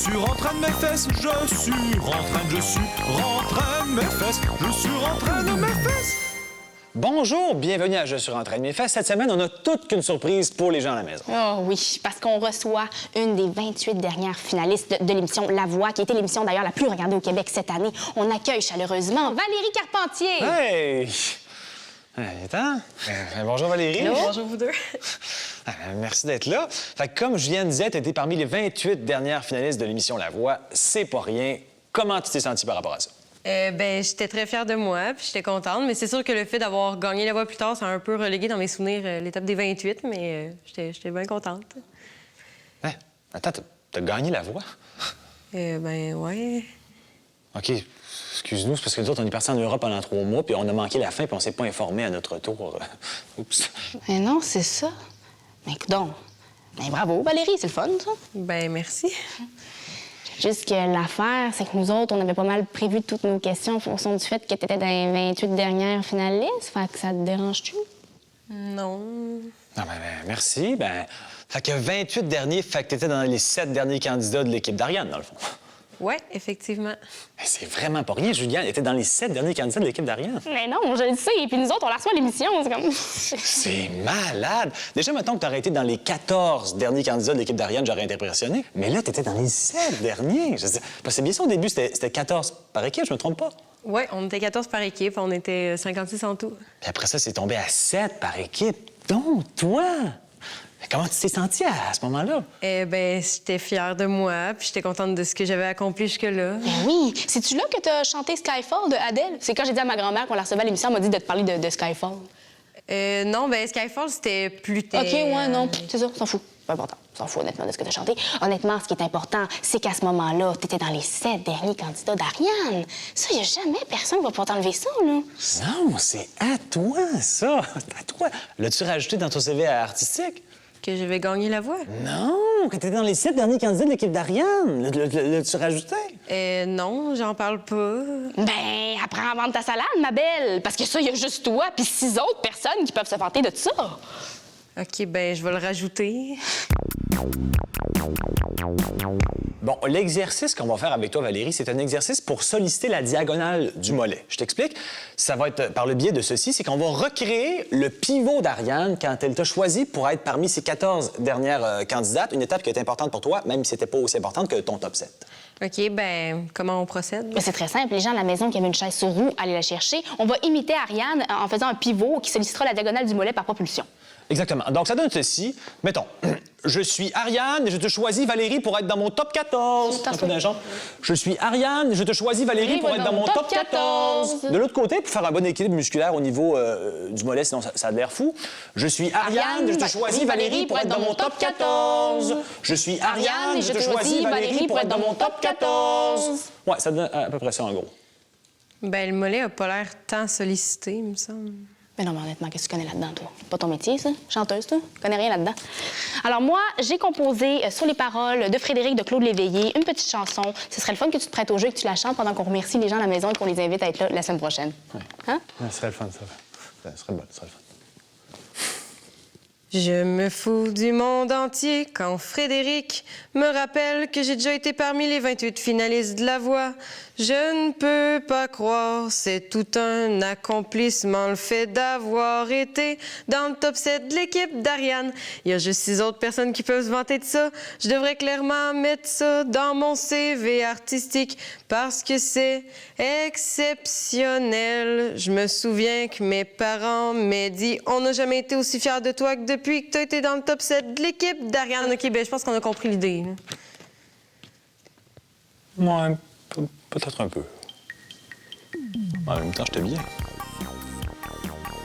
suis rentraîne mes fesses, je suis rentraîne mes fesses, je suis rentraîne mes fesses. Bonjour, bienvenue à Je suis rentraîne mes fesses. Cette semaine, on a toute qu'une surprise pour les gens à la maison. Oh oui, parce qu'on reçoit une des 28 dernières finalistes de l'émission La Voix, qui a été l'émission d'ailleurs la plus regardée au Québec cette année. On accueille chaleureusement Valérie Carpentier. Hey! Attends. Bonjour Valérie. Hello. Bonjour vous deux. Merci d'être là. Fait que comme Julienne disait, tu étais parmi les 28 dernières finalistes de l'émission La Voix. C'est pas rien. Comment tu t'es sentie par rapport à ça? J'étais très fière de moi, puis j'étais contente, mais c'est sûr que le fait d'avoir gagné La Voix plus tard, ça a un peu relégué dans mes souvenirs l'étape des 28, mais j'étais bien contente. Hein? Attends, t'as gagné La Voix? Ouais. OK. Excuse-nous, c'est parce que nous autres, on est partis en Europe pendant 3 mois, puis on a manqué la fin, puis on s'est pas informé à notre retour. Oups. Mais non, c'est ça. Mais donc, bravo Valérie, c'est le fun, ça. Ben merci. Juste que l'affaire, c'est que nous autres, on avait pas mal prévu toutes nos questions en fonction du fait que tu étais dans les 28 dernières finalistes. Fait que ça te dérange-tu? Non. Non, merci. Fait que 28 derniers, fait que t'étais dans les 7 derniers candidats de l'équipe d'Ariane, dans le fond. Ouais, effectivement. Mais c'est vraiment pas rien, Juliane. Elle était dans les 7 derniers candidats de l'équipe d'Ariane. Mais non, je le sais. Et puis nous autres, on la reçoit à l'émission. C'est comme... C'est malade! Déjà, mettons que t'aurais été dans les 14 derniers candidats de l'équipe d'Ariane, j'aurais été impressionné. Mais là, t'étais dans les 7 derniers. Parce que c'est bien ça, au début, c'était 14 par équipe, je me trompe pas. Ouais, on était 14 par équipe, on était 56 en tout. Puis après ça, c'est tombé à 7 par équipe. Donc, toi! Comment tu t'es sentie à ce moment-là? J'étais fière de moi, puis j'étais contente de ce que j'avais accompli jusque-là. Ben oui! C'est-tu là que t'as chanté Skyfall de Adele? C'est quand j'ai dit à ma grand-mère qu'on la recevait à l'émission, elle m'a dit de te parler de Skyfall. Non, Skyfall, c'était plus tard. OK, ouais, non, c'est ça, s'en fout. Pas important. S'en fout, honnêtement, de ce que t'as chanté. Honnêtement, ce qui est important, c'est qu'à ce moment-là, t'étais dans les 7 derniers candidats d'Ariane. Ça, y a jamais personne qui va pouvoir t'enlever ça, là. Non, c'est à toi, ça. C'est à toi. L'as-tu rajouté dans ton CV artistique? Que j'avais gagné La Voix? Non, que t'étais dans les 7 derniers candidats de l'équipe d'Ariane. L'as-tu rajouté? Non, j'en parle pas. Ben, apprends à vendre ta salade, ma belle. Parce que ça, il y a juste toi puis 6 autres personnes qui peuvent se vanter de ça. OK, je vais le rajouter. Bon, l'exercice qu'on va faire avec toi, Valérie, c'est un exercice pour solliciter la diagonale du mollet. Je t'explique. Ça va être par le biais de ceci, c'est qu'on va recréer le pivot d'Ariane quand elle t'a choisi pour être parmi ses 14 dernières candidates, une étape qui est importante pour toi, même si c'était pas aussi importante que ton top 7. OK, comment on procède? Ben, c'est très simple. Les gens à la maison qui avaient une chaise sur roue, allez la chercher. On va imiter Ariane en faisant un pivot qui sollicitera la diagonale du mollet par propulsion. Exactement. Donc, ça donne ceci. Mettons, je suis Ariane et je te choisis, Valérie, pour être dans mon top 14. Un peu d'un genre. Je suis Ariane et je te choisis, Valérie, pour être dans mon top 14. De l'autre côté, pour faire un bon équilibre musculaire au niveau du mollet, sinon ça a l'air fou. Je suis Ariane et je te choisis, Valérie, pour être dans mon top 14. Je suis Ariane et je te choisis, Valérie, pour être dans mon top 14. Ouais, ça donne à peu près ça, en gros. Le mollet a pas l'air tant sollicité, il me semble. Mais non, mais honnêtement, qu'est-ce que tu connais là-dedans, toi? C'est pas ton métier, ça? Chanteuse, toi? Tu connais rien là-dedans. Alors, moi, j'ai composé sur les paroles de Frédéric de Claude Léveillé une petite chanson. Ce serait le fun que tu te prêtes au jeu et que tu la chantes pendant qu'on remercie les gens à la maison et qu'on les invite à être là la semaine prochaine. Ouais. Hein? Ouais, ce serait le fun, ça. Ça serait bon, ça serait le fun. Je me fous du monde entier quand Frédéric me rappelle que j'ai déjà été parmi les 28 finalistes de La Voix. Je ne peux pas croire, c'est tout un accomplissement le fait d'avoir été dans le top 7 de l'équipe d'Ariane. Il y a juste 6 autres personnes qui peuvent se vanter de ça. Je devrais clairement mettre ça dans mon CV artistique parce que c'est exceptionnel. Je me souviens que mes parents m'aient dit « On n'a jamais été aussi fiers de toi que depuis que tu as été dans le top 7 de l'équipe d'Ariane. » OK, je pense qu'on a compris l'idée. Ouais, peut-être un peu. En même temps, j'étais bien.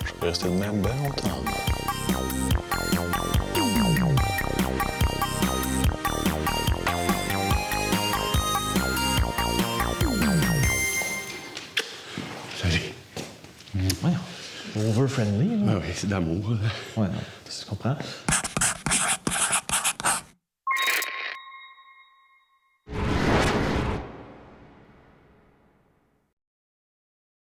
Je peux rester de même bien longtemps. Salut. Ouais, over-friendly. Ah oui, c'est d'amour. Ouais, non, tu comprends?